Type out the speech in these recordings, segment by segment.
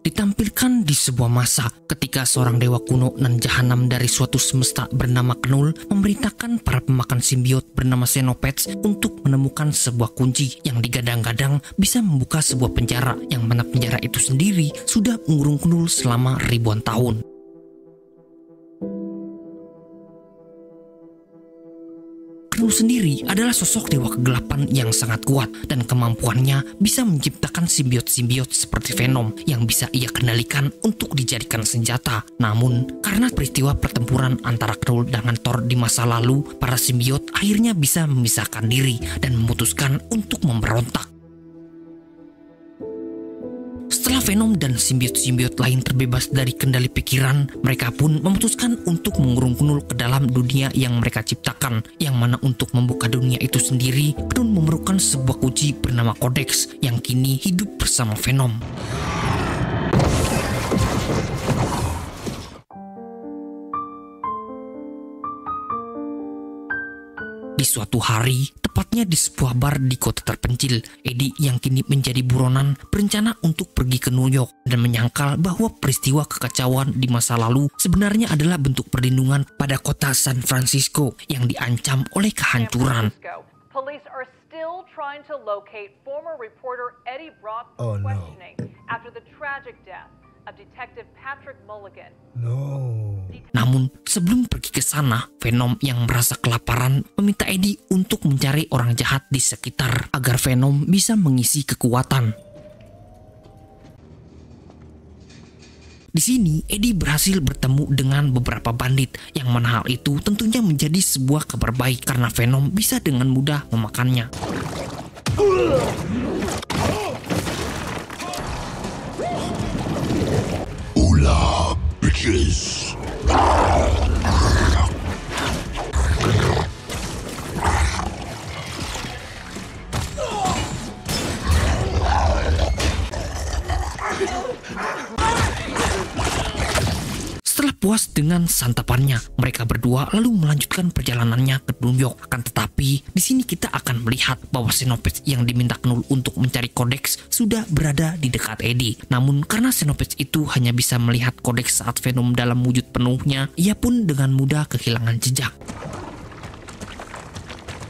ditampilkan di sebuah masa ketika seorang dewa kuno nan jahanam dari suatu semesta bernama Knull memerintahkan para pemakan simbiot bernama Xenopets untuk menemukan sebuah kunci yang digadang-gadang bisa membuka sebuah penjara, yang mana penjara itu sendiri sudah mengurung Knull selama ribuan tahun. Knull sendiri adalah sosok dewa kegelapan yang sangat kuat dan kemampuannya bisa menciptakan simbiot-simbiot seperti Venom yang bisa ia kendalikan untuk dijadikan senjata. Namun, karena peristiwa pertempuran antara Knull dengan Thor di masa lalu, para simbiot akhirnya bisa memisahkan diri dan memutuskan untuk memberontak. Setelah Venom dan simbiot-simbiot lain terbebas dari kendali pikiran, mereka pun memutuskan untuk mengurung Knull ke dalam dunia yang mereka ciptakan, yang mana untuk membuka dunia itu sendiri, Knull memerlukan sebuah kunci bernama Codex yang kini hidup bersama Venom. Di suatu hari, tepatnya di sebuah bar di kota terpencil, Eddie yang kini menjadi buronan berencana untuk pergi ke New York dan menyangkal bahwa peristiwa kekacauan di masa lalu sebenarnya adalah bentuk perlindungan pada kota San Francisco yang diancam oleh kehancuran. Police are still trying to locate former reporter Eddie Brock Oh, no. questioning after the tragic death of Detective Patrick Mulligan. No. Namun, sebelum pergi ke sana, Venom yang merasa kelaparan meminta Eddie untuk mencari orang jahat di sekitar agar Venom bisa mengisi kekuatan. Di sini, Eddie berhasil bertemu dengan beberapa bandit, yang mana hal itu tentunya menjadi sebuah kabar baik karena Venom bisa dengan mudah memakannya. Hola, bitches. Setelah puas dengan santapannya, mereka berdua lalu melanjutkan perjalanannya ke New York. Akan tetapi, di sini kita akan melihat bahwa Xenopets yang diminta Knull untuk mencari Codex sudah berada di dekat Eddie. Namun karena Xenopets itu hanya bisa melihat Codex saat Venom dalam wujud penuhnya, ia pun dengan mudah kehilangan jejak.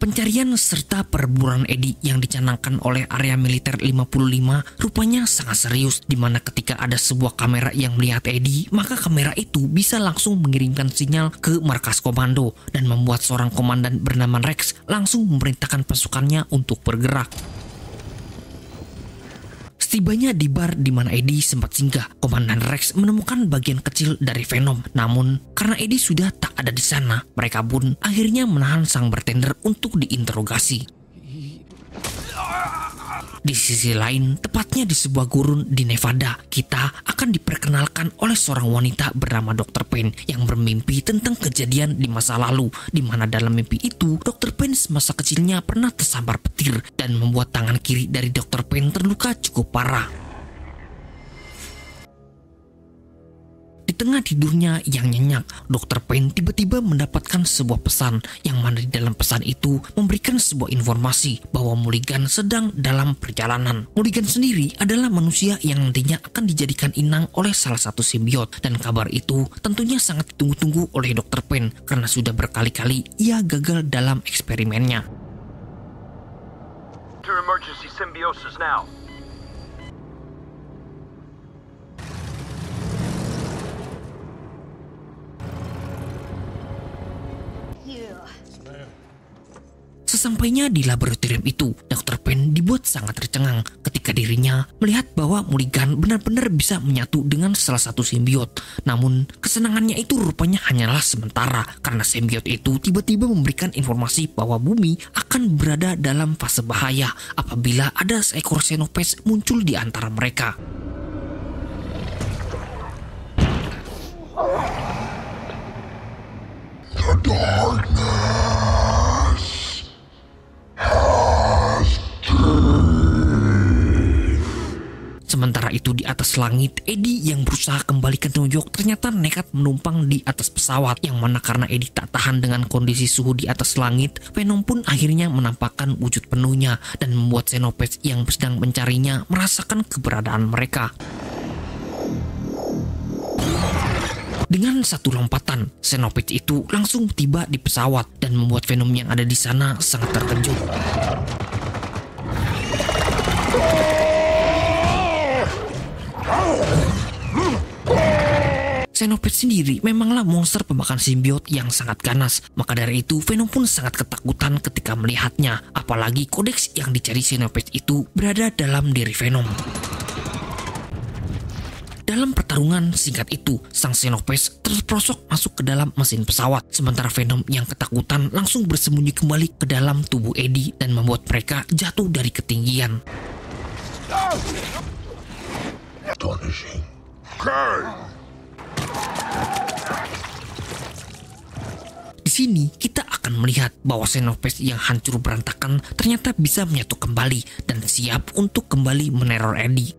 Pencarian serta perburuan Eddie yang dicanangkan oleh area militer 55 rupanya sangat serius, di mana ketika ada sebuah kamera yang melihat Eddie, maka kamera itu bisa langsung mengirimkan sinyal ke markas komando dan membuat seorang komandan bernama Rex langsung memerintahkan pasukannya untuk bergerak. Setibanya di bar di mana Eddie sempat singgah, Komandan Rex menemukan bagian kecil dari Venom. Namun, karena Eddie sudah tak ada di sana, mereka pun akhirnya menahan sang bartender untuk diinterogasi. Di sisi lain, tepatnya di sebuah gurun di Nevada, kita akan diperkenalkan oleh seorang wanita bernama Dr. Payne yang bermimpi tentang kejadian di masa lalu, di mana dalam mimpi itu, Dr. Payne semasa kecilnya pernah tersambar petir dan membuat tangan kiri dari Dr. Payne terluka cukup parah. Di tengah tidurnya yang nyenyak, Dr. Payne tiba-tiba mendapatkan sebuah pesan yang mana di dalam pesan itu memberikan sebuah informasi bahwa Mulligan sedang dalam perjalanan. Mulligan sendiri adalah manusia yang nantinya akan dijadikan inang oleh salah satu simbiot, dan kabar itu tentunya sangat ditunggu-tunggu oleh Dr. Payne karena sudah berkali-kali ia gagal dalam eksperimennya. Enter emergency symbiosis now. Sesampainya di laboratorium itu, Dr. Payne dibuat sangat tercengang ketika dirinya melihat bahwa Mulligan benar-benar bisa menyatu dengan salah satu simbiot. Namun, kesenangannya itu rupanya hanyalah sementara karena simbiot itu tiba-tiba memberikan informasi bahwa bumi akan berada dalam fase bahaya apabila ada seekor Xenopets muncul di antara mereka. The darkness has Sementara itu di atas langit, Eddie yang berusaha kembali ke New York ternyata nekat menumpang di atas pesawat, yang mana karena Eddie tak tahan dengan kondisi suhu di atas langit, Venom pun akhirnya menampakkan wujud penuhnya dan membuat Xenopets yang sedang mencarinya merasakan keberadaan mereka. Dengan satu lompatan, Xenopets itu langsung tiba di pesawat dan membuat Venom yang ada di sana sangat terkejut. Xenopets sendiri memanglah monster pemakan simbiot yang sangat ganas. Maka dari itu Venom pun sangat ketakutan ketika melihatnya. Apalagi kodeks yang dicari Xenopets itu berada dalam diri Venom. Dalam pertarungan singkat itu, sang Xenopets terperosok masuk ke dalam mesin pesawat. Sementara Venom yang ketakutan langsung bersembunyi kembali ke dalam tubuh Eddie dan membuat mereka jatuh dari ketinggian. Astonishing. Di sini kita akan melihat bahwa Xenopets yang hancur berantakan ternyata bisa menyatu kembali dan siap untuk kembali meneror Eddie.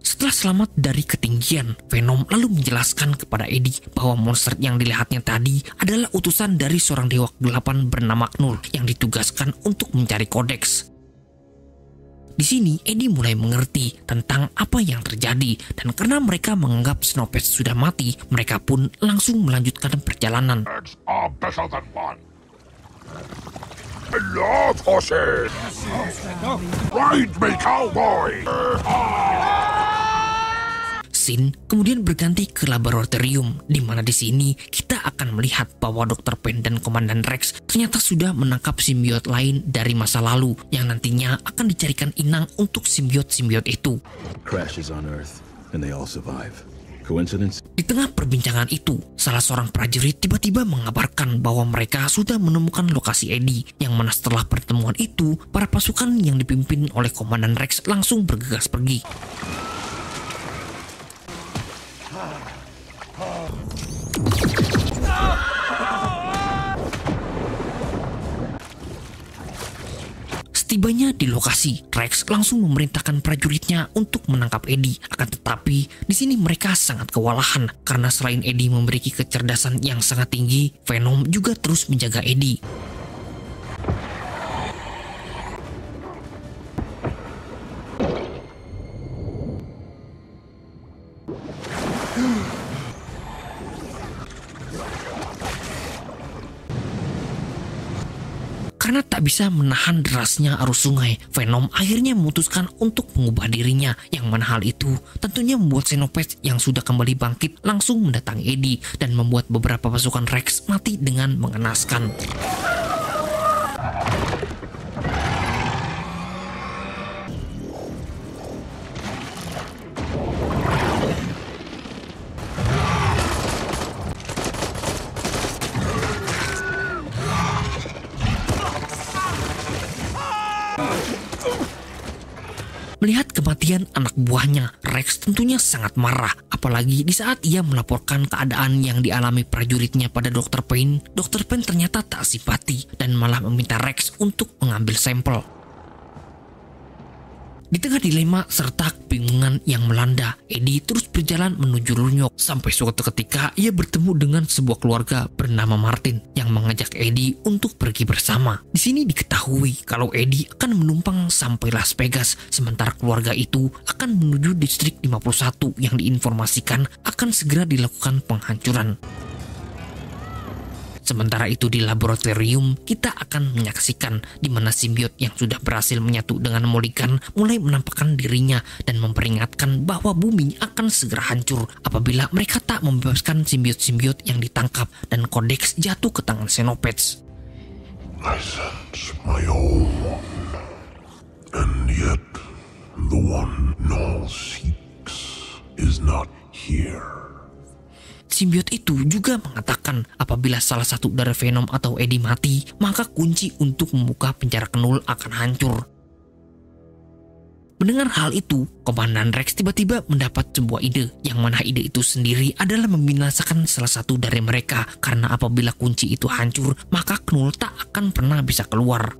Setelah selamat dari ketinggian, Venom lalu menjelaskan kepada Eddie bahwa monster yang dilihatnya tadi adalah utusan dari seorang dewa kegelapan bernama Knull yang ditugaskan untuk mencari kodeks. Di sini Eddie mulai mengerti tentang apa yang terjadi, dan karena mereka menganggap Xenopets sudah mati, mereka pun langsung melanjutkan perjalanan. Eggs are better than one. I love horses. Ride me, cowboy. Scene kemudian berganti ke laboratorium, di mana di sini kita akan melihat bahwa Dr. Payne dan Komandan Rex ternyata sudah menangkap simbiot lain dari masa lalu yang nantinya akan dicarikan inang untuk simbiot-simbiot itu. Crashes on Earth and they all survive. Coincidence? Di tengah perbincangan itu, salah seorang prajurit tiba-tiba mengabarkan bahwa mereka sudah menemukan lokasi Eddie, yang mana setelah pertemuan itu, para pasukan yang dipimpin oleh Komandan Rex langsung bergegas pergi. Setibanya di lokasi, Rex langsung memerintahkan prajuritnya untuk menangkap Eddie. Akan tetapi, di sini mereka sangat kewalahan karena selain Eddie memiliki kecerdasan yang sangat tinggi, Venom juga terus menjaga Eddie. Karena tak bisa menahan derasnya arus sungai, Venom akhirnya memutuskan untuk mengubah dirinya, yang mana hal itu tentunya membuat Xenopets yang sudah kembali bangkit langsung mendatangi Eddie dan membuat beberapa pasukan Rex mati dengan mengenaskan. Melihat kematian anak buahnya, Rex tentunya sangat marah. Apalagi di saat ia melaporkan keadaan yang dialami prajuritnya pada Dr. Payne. Dr. Payne ternyata tak simpati dan malah meminta Rex untuk mengambil sampel. Di tengah dilema serta kebingungan yang melanda, Eddie terus berjalan menuju Lunyok sampai suatu ketika ia bertemu dengan sebuah keluarga bernama Martin yang mengajak Eddie untuk pergi bersama. Di sini diketahui kalau Eddie akan menumpang sampai Las Vegas, sementara keluarga itu akan menuju distrik 51 yang diinformasikan akan segera dilakukan penghancuran. Sementara itu di laboratorium, kita akan menyaksikan di mana simbiot yang sudah berhasil menyatu dengan Mulligan mulai menampakkan dirinya dan memperingatkan bahwa bumi akan segera hancur apabila mereka tak membebaskan simbiot-simbiot yang ditangkap dan kodeks jatuh ke tangan Xenopets. I sense my own one, and yet the one Null seeks is not here. Simbiot itu juga mengatakan apabila salah satu dari Venom atau Eddie mati, maka kunci untuk membuka penjara Knull akan hancur. Mendengar hal itu, Komandan Rex tiba-tiba mendapat sebuah ide, yang mana ide itu sendiri adalah membinasakan salah satu dari mereka, karena apabila kunci itu hancur, maka Knull tak akan pernah bisa keluar.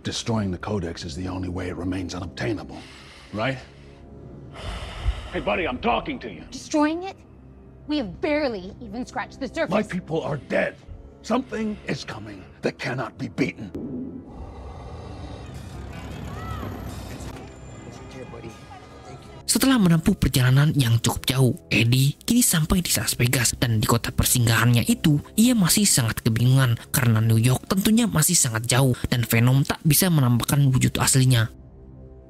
Destroying the Codex is the only way it remains unobtainable, right? Hey buddy, I'm talking to you. Destroying it? We have barely even scratched the surface. My people are dead. Something is coming that cannot be beaten. Setelah menempuh perjalanan yang cukup jauh, Eddie kini sampai di Las Vegas, dan di kota persinggahannya itu ia masih sangat kebingungan karena New York tentunya masih sangat jauh dan Venom tak bisa menampakkan wujud aslinya.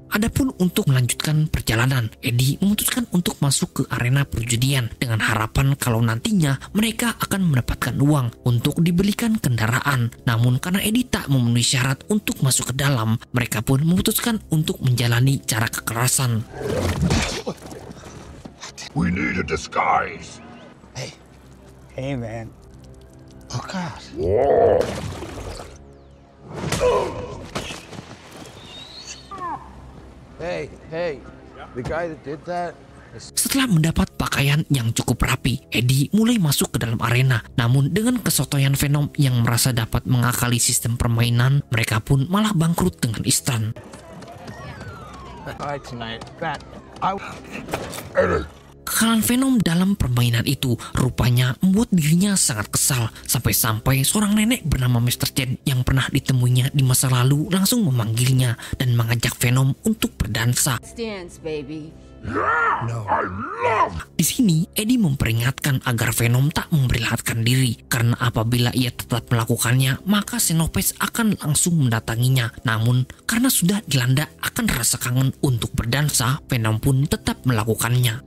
Adapun untuk melanjutkan perjalanan, Eddie memutuskan untuk masuk ke arena perjudian dengan harapan kalau nantinya mereka akan mendapatkan uang untuk dibelikan kendaraan. Namun karena Eddie tak memenuhi syarat untuk masuk ke dalam, mereka pun memutuskan untuk menjalani cara kekerasan. We need a disguise. Hey, man. Oh, God. Whoa. Hey, the guy that did that? Setelah mendapat pakaian yang cukup rapi, Eddie mulai masuk ke dalam arena. Namun dengan kesotoyan Venom yang merasa dapat mengakali sistem permainan, mereka pun malah bangkrut dengan instan. Alright, tonight. Kekalahan Venom dalam permainan itu rupanya membuat dirinya sangat kesal, sampai-sampai seorang nenek bernama Mr. Chen yang pernah ditemuinya di masa lalu langsung memanggilnya dan mengajak Venom untuk berdansa. Dance, baby. Di sini, Eddie memperingatkan agar Venom tak memperlihatkan diri, karena apabila ia tetap melakukannya, maka Xenopets akan langsung mendatanginya. Namun, karena sudah dilanda akan rasa kangen untuk berdansa, Venom pun tetap melakukannya.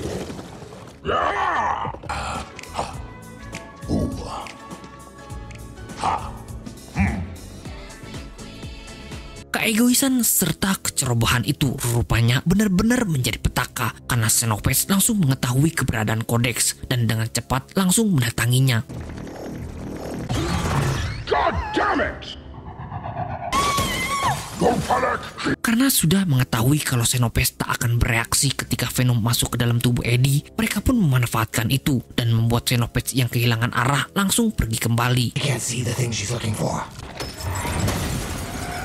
Keegoisan serta kecerobohan itu rupanya benar-benar menjadi petaka karena Xenopets langsung mengetahui keberadaan Codex dan dengan cepat langsung mendatanginya. God damn it! Don't panic! Karena sudah mengetahui kalau Xenopets tak akan bereaksi ketika Venom masuk ke dalam tubuh Eddie, mereka pun memanfaatkan itu dan membuat Xenopets yang kehilangan arah langsung pergi kembali. Can't see the thing she's looking for.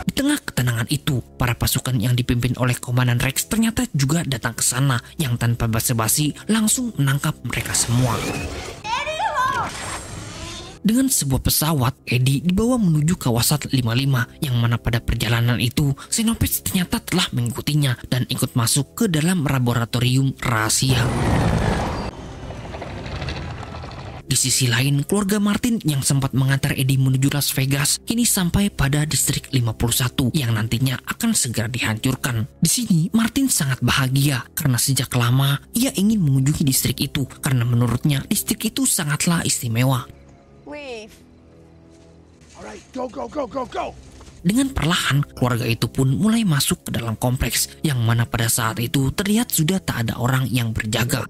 Di tengah ketenangan itu, para pasukan yang dipimpin oleh Komandan Rex ternyata juga datang ke sana yang tanpa basa-basi langsung menangkap mereka semua. Dengan sebuah pesawat, Eddie dibawa menuju kawasan 55 yang mana pada perjalanan itu Xenopets ternyata telah mengikutinya dan ikut masuk ke dalam laboratorium rahasia. Di sisi lain, keluarga Martin yang sempat mengantar Eddie menuju Las Vegas kini sampai pada distrik 51 yang nantinya akan segera dihancurkan. Di sini, Martin sangat bahagia karena sejak lama ia ingin mengunjungi distrik itu karena menurutnya distrik itu sangatlah istimewa. Leave. Alright, go. Dengan perlahan, keluarga itu pun mulai masuk ke dalam kompleks yang mana pada saat itu terlihat sudah tak ada orang yang berjaga.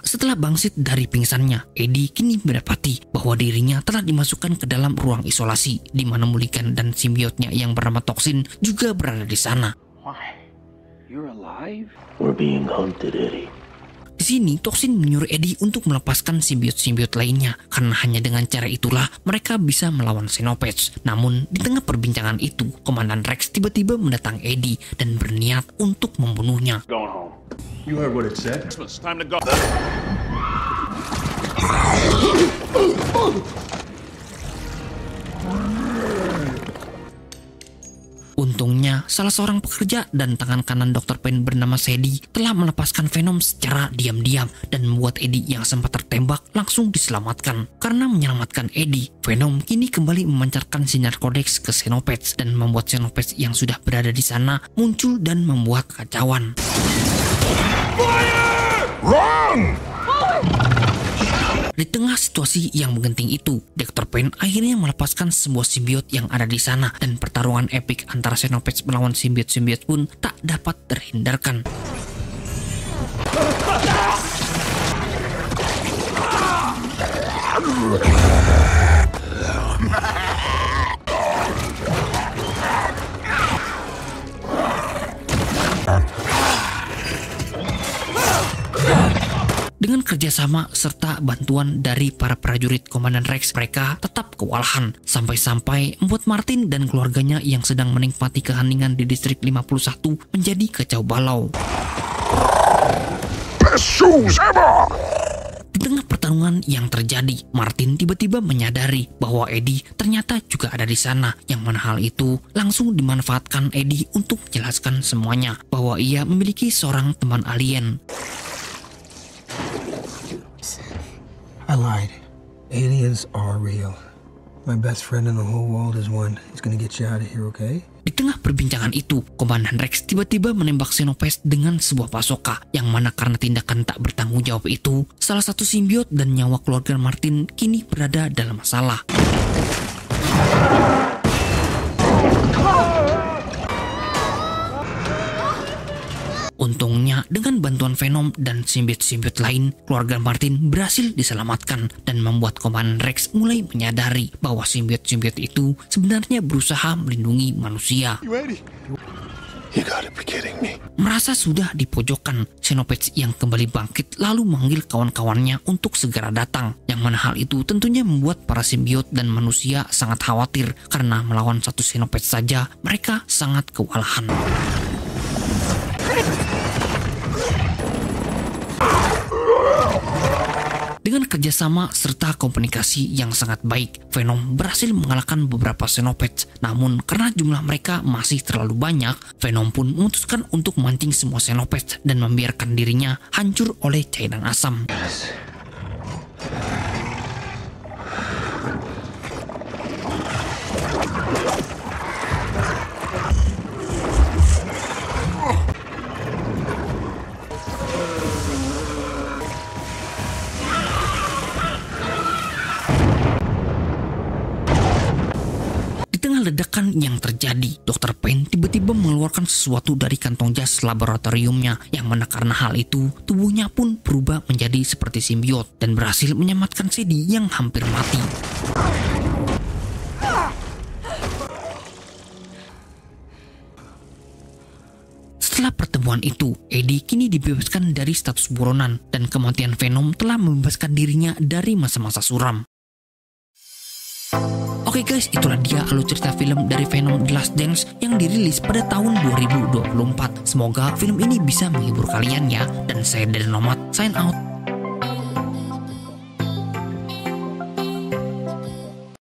Setelah bangkit dari pingsannya, Eddie kini mendapati bahwa dirinya telah dimasukkan ke dalam ruang isolasi di mana Mulligan dan simbiotnya yang bernama Toxin juga berada di sana. Why? You're alive? We're being hunted, Eddie. Di sini, Toxin menyuruh Eddie untuk melepaskan simbiot-simbiot lainnya karena hanya dengan cara itulah mereka bisa melawan Xenopets. Namun, di tengah perbincangan itu, Komandan Rex tiba-tiba mendatangi Eddie dan berniat untuk membunuhnya. Going home. You heard what it said. It's time to go. Untungnya, salah seorang pekerja dan tangan kanan Dr. Payne bernama Sadie telah melepaskan Venom secara diam-diam dan membuat Eddie yang sempat tertembak langsung diselamatkan. Karena menyelamatkan Eddie, Venom kini kembali memancarkan sinar Codex ke Xenopets dan membuat Xenopets yang sudah berada di sana muncul dan membuat kekacauan. Run! Di tengah situasi yang menggenting itu, Dr. Payne akhirnya melepaskan sebuah simbiot yang ada di sana dan pertarungan epik antara Xenopets melawan simbiot-simbiot pun tak dapat terhindarkan. Dengan kerjasama serta bantuan dari para prajurit Komandan Rex, mereka tetap kewalahan sampai-sampai membuat Martin dan keluarganya yang sedang menikmati keheningan di distrik 51 menjadi kacau balau. Best shoes ever! Di tengah pertarungan yang terjadi, Martin tiba-tiba menyadari bahwa Eddie ternyata juga ada di sana. Yang mana hal itu langsung dimanfaatkan Eddie untuk menjelaskan semuanya, bahwa ia memiliki seorang teman alien. I lied. Aliens are real. My best friend in the whole world is one. He's gonna get you out of here, okay? Di tengah perbincangan itu, Komandan Rex tiba-tiba menembak Xenopets dengan sebuah basoka, yang mana karena tindakan tak bertanggung jawab itu, salah satu simbiot dan nyawa keluarga Martin kini berada dalam masalah. Untungnya, dengan bantuan Venom dan simbiot-simbiot lain, keluarga Martin berhasil diselamatkan dan membuat Komandan Rex mulai menyadari bahwa simbiot-simbiot itu sebenarnya berusaha melindungi manusia. You gotta be kidding me. Merasa sudah di pojokan, Xenopets yang kembali bangkit lalu memanggil kawan-kawannya untuk segera datang. Yang mana hal itu tentunya membuat para simbiot dan manusia sangat khawatir karena melawan satu Xenopets saja mereka sangat kewalahan. Dengan kerjasama serta komunikasi yang sangat baik, Venom berhasil mengalahkan beberapa Xenopets. Namun karena jumlah mereka masih terlalu banyak, Venom pun memutuskan untuk memancing semua Xenopets dan membiarkan dirinya hancur oleh cairan asam. Ledakan yang terjadi, Dr. Payne tiba-tiba mengeluarkan sesuatu dari kantong jas laboratoriumnya, yang mana karena hal itu tubuhnya pun berubah menjadi seperti simbiot dan berhasil menyelamatkan Sadie yang hampir mati. Setelah pertemuan itu, Eddie kini dibebaskan dari status buronan dan kematian Venom telah membebaskan dirinya dari masa-masa suram. Oke guys, itulah dia alur cerita film dari Venom The Last Dance yang dirilis pada tahun 2024. Semoga film ini bisa menghibur kalian ya. Dan saya Dadan Nomad, sign out.